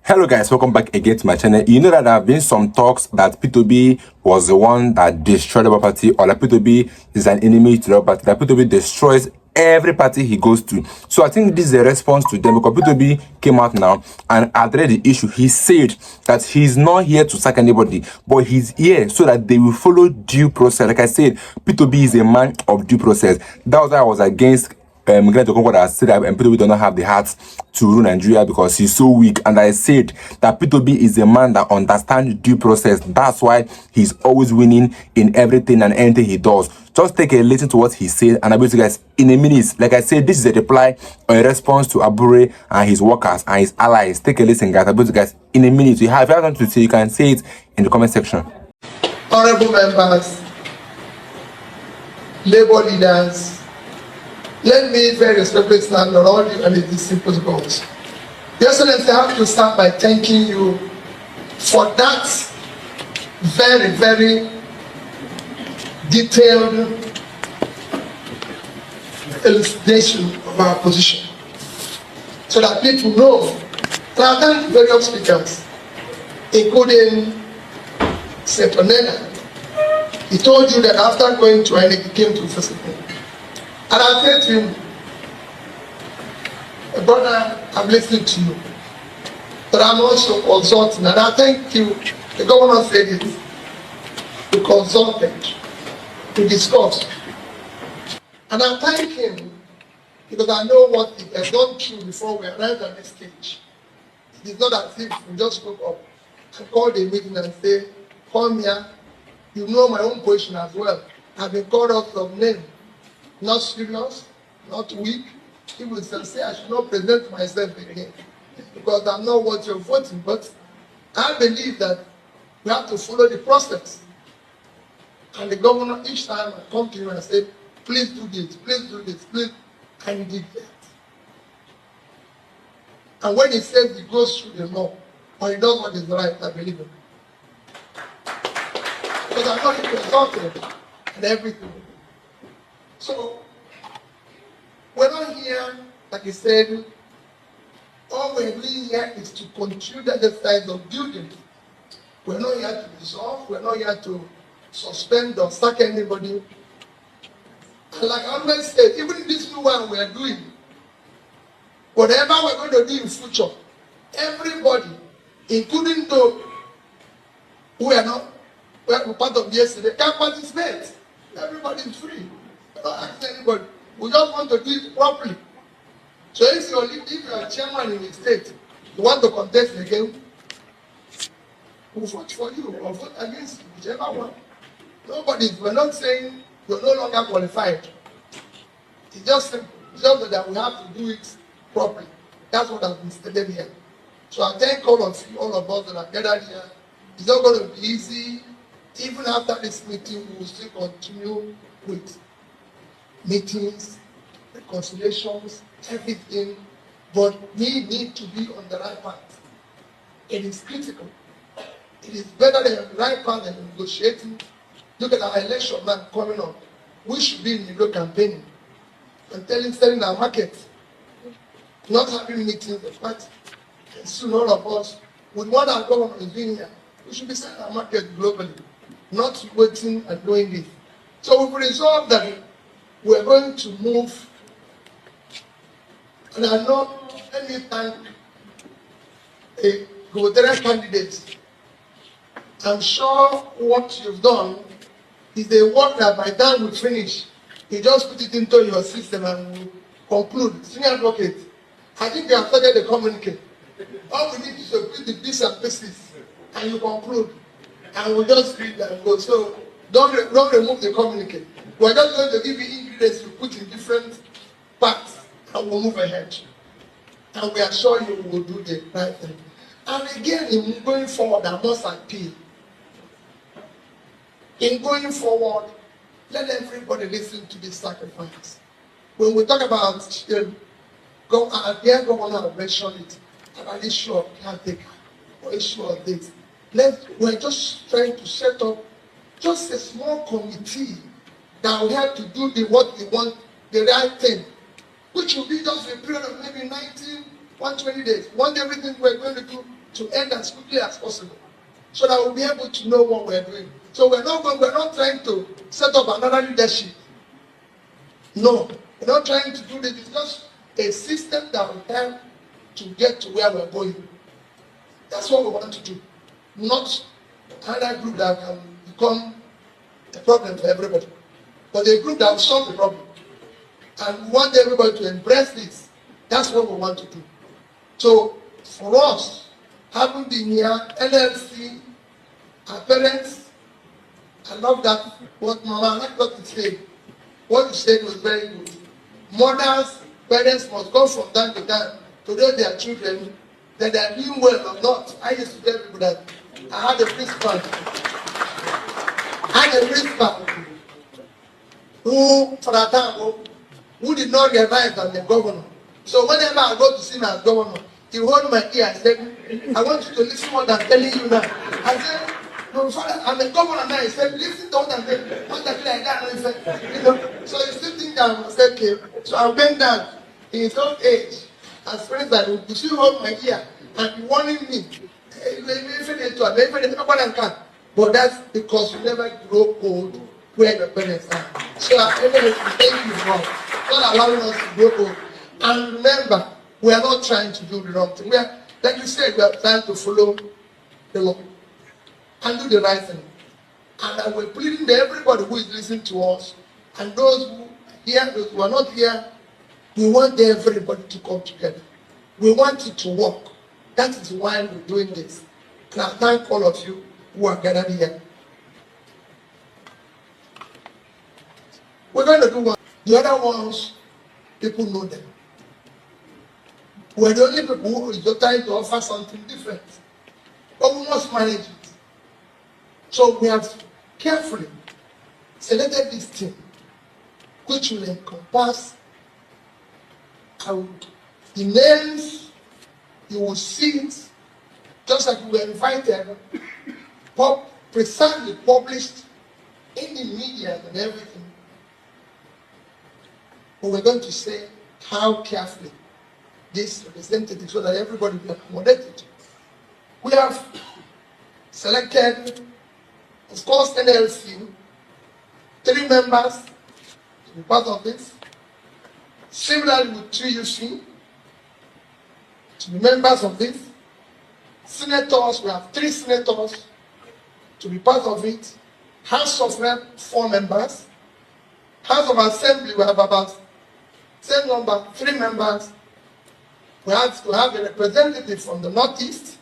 Hello guys, welcome back again to my channel. You know that there have been some talks that P2B was the one that destroyed the property, or that P2B is an enemy to the property, that P2B destroys every party he goes to. So I think this is a response to them, because P2B came out now and addressed the issue. He said that he's not here to sack anybody, but he's here so that they will follow due process. Like I said, P2B is a man of due process. That was why I was against Glenn Tokonko that said that P2B does not have the heart to rule Nigeria because he's so weak. And I said that P2B is a man that understands due process. That's why he's always winning in everything and anything he does. Just take a listen to what he said, and I'll be with you guys in a minute. Like I said, this is a reply or a response to Abure and his workers and his allies. Take a listen, guys. I'll be with you guys in a minute. If you have something to say, you can say it in the comment section. Honorable members, labor leaders, let me very respectfully stand on all you and these simple goals. Your Excellency, I have to start by thanking you for that very, very detailed elucidation of our position, so that people know. And I thank various speakers, including Senator Nena. He told you that after going to INEC, he came to visit me. And I said to him, brother, I'm listening to you, but I'm also consulting. And I thank you, the governor said it, we consulted, we discussed. And I thank him because I know what he has gone through before we arrived at this stage. It is not as if we just woke up and called a meeting and say, come here, you know my own position as well. I've been called out from name. Not serious, not weak. People say I should not present myself again because I'm not what you're voting. But I believe that we have to follow the process. And the governor, each time I come to him and say, please do this, please. And he did that. And when he says he goes through the law, or he does what is right, I believe him. Because I'm not consulted and everything. So, we're not here, like he said, all we're doing here is to continue the exercise of building. We're not here to resolve, we're not here to suspend or sack anybody. And like I always said, even in this new one we're doing, whatever we're going to do in future, everybody, including those who are not part of yesterday, can participate. Everybody is free. Not ask anybody. We just want to do it properly. So if you're a chairman in the state, you want to contest again, we'll vote for you or vote against you, whichever one. We're not saying you're no longer qualified. It's just simple. It's just that we have to do it properly. That's what has been stated here. So I thank all of you, all of us that are gathered here. It's not going to be easy. Even after this meeting, we will still continue with meetings, reconciliations, everything, but we need to be on the right path. It is critical. It is better than the right path than negotiating. Look at our election man coming up. We should be in the campaigning and selling our market, not having meetings, but soon all of us, with what our government is doing here, we should be selling our market globally, not waiting and doing this. So we've resolved that we're going to move, and I know, let me thank a gubernatorial candidate. I'm sure what you've done is a work that by the time we finish, you just put it into your system and conclude. Senior advocate, I think you have started the communique. All we need is to put the bits and pieces, and you conclude. And we just read and go. So don't remove the communique. We're just going to give you ingredients you put in different parts, and we'll move ahead. And we assure you we will do the right thing. And again, in going forward, I must appeal. In going forward, let everybody listen to this sacrifice. When we talk about dear governor mentioned it, about issue of caretaker or issue of this. We're just trying to set up just a small committee that will help to do what we want, the right thing, which will be just a period of maybe 120 days. Once everything we're going to do to end as quickly as possible, so that we'll be able to know what we're doing. So we're not trying to set up another leadership. No, we're not trying to do this. It's just a system that will help to get to where we're going. That's what we want to do. Not another group that can become a problem for everybody, but a group that will solve the problem. And we want everybody to embrace this. That's what we want to do. So for us, having been here, NLC, our parents, I love that. What Mama, I like what you said. What you said was very good. Mothers, parents must go from time to time to know their children that they are doing well or not. I used to tell people that I had a principal who, for a time, who did not realize that the governor. So whenever I go to see him as governor, he hold my ear and said, I want you to listen to what I'm telling you now. I said, no, Father, I'm a governor now. He said, listen to what I'm saying. What I'm like that. He said, you know, so he's sitting down and said, okay. So I went down in his old age. As friends that you still hold my ear and be warning me. But that's because you never grow old where your parents are. So thank you for not allowing us to grow old. And remember, we are not trying to do the wrong thing. We are, like you said, we are trying to follow the law and do the right thing. And we're pleading to everybody who is listening to us and those who are here, those who are not here. We want everybody to come together. We want it to work. That is why we're doing this. And I thank all of you who are gathered here. We're going to do one. The other ones, people know them. We're the only people who are trying to offer something different. But we must manage it. So we have carefully selected this team, which will encompass the names. You will see it, just like we were invited, precisely published in the media and everything. But we're going to say how carefully this representative, so that everybody will be accommodated. We have selected, of course, NLC, 3 members to be part of this. Similarly with 3UC, to be members of this. Senators, we have 3 senators to be part of it. House of Rep, 4 members. House of Assembly, we have about same number, 3 members. We have to have a representative from the Northeast,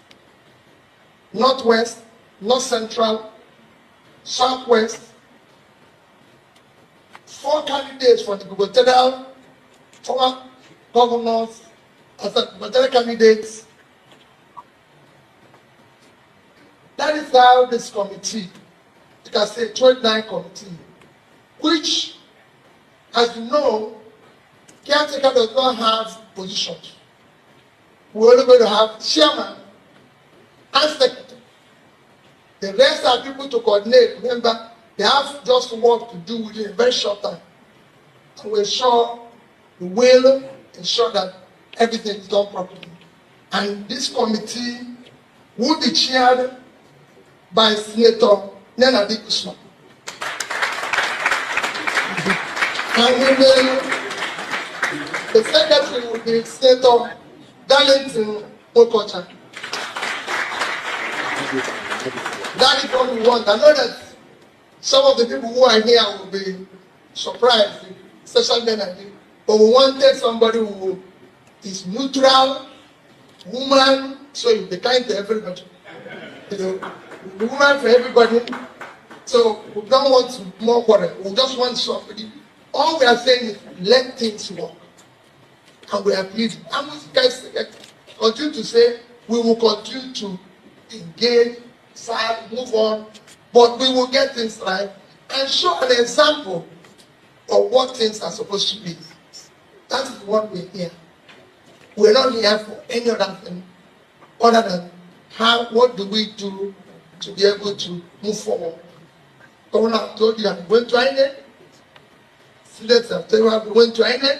Northwest, North Central, Southwest. 4 candidates for the gubernatorial, former governors, as a gubernatorial candidates. That is how this committee, you can say 29 committee, which, as you know, caretaker does not have positions. We're only going to have chairman and secretary. The rest are people to coordinate. Remember, they have just work to do within a very short time. And we're sure we will ensure that everything is done properly. And this committee will be chaired by Senator Nana Dikusma. And the secretary will be Senator Darlington Okocha. That is what we want. I know that some of the people who are here will be surprised, especially men and you. But we wanted somebody who is neutral, woman, so you'll be kind to everybody. You know, the woman for everybody. So we don't want more quarrel. We just want somebody. All we are saying is let things work. And we are pleased. And we guys continue to say we will continue to engage, serve, move on, but we will get things right and show an example of what things are supposed to be. That is what we're here. We're not here for any other thing other than what do we do to be able to move forward. Governor told you I'm going to INEC. Students have told you I'm going to INEC.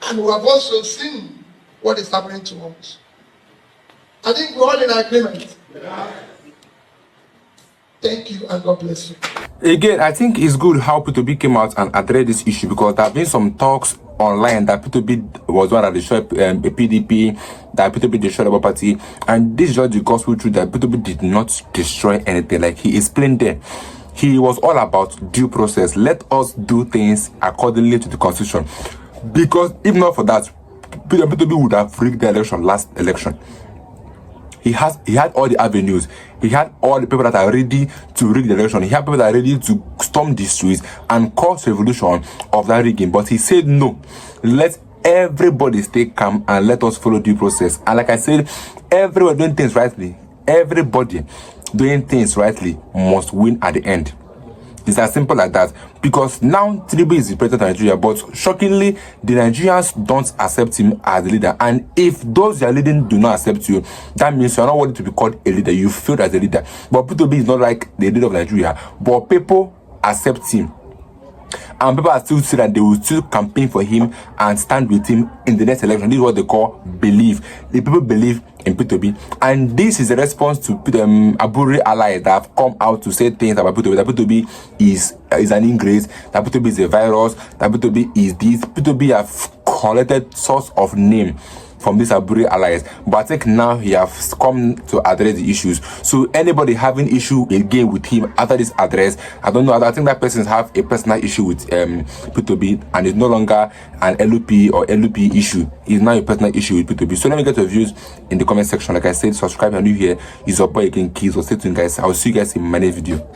And we have also seen what is happening to us. I think we're all in agreement. Thank you and God bless you. Again, I think it's good how P2B came out and addressed this issue, because there have been some talks online that P2B was one that destroyed a PDP, that P2B destroyed the party, and this is just the gospel truth that P2B did not destroy anything. Like he explained there, he was all about due process. Let us do things accordingly to the constitution, because if not for that, P2B would have rigged the election last election. He had all the avenues. He had all the people that are ready to rig the election. He had people that are ready to storm the streets and cause revolution of that rigging. But he said no. Let everybody stay calm and let us follow due process. And like I said, everybody doing things rightly. Everybody doing things rightly must win at the end. It's as simple like that. Because now Tinubu is the president of Nigeria, but shockingly, the Nigerians don't accept him as the leader. And if those you are leading do not accept you, that means you are not worthy to be called a leader. You failed as a leader. But P2B is not like the leader of Nigeria. But people accept him. And people are still saying that they will still campaign for him and stand with him in the next election. This is what they call belief. The people believe in P2B. And this is a response to Abure allies that have come out to say things about P2B. That P2B is an ingrate, that P2B is a virus, that P2B is this. P2B have collected source of name from this Abure allies, but I think now he has come to address the issues. So anybody having issue again with him after this address, I don't know, I think that person have a personal issue with P2B, and it's no longer an LUP or LUP issue. It's now a personal issue with P2B. So let me get your views in the comment section. Like I said, subscribe if you're new here. It's your boy again, Keys. So stay tuned, guys. I'll see you guys in my next video.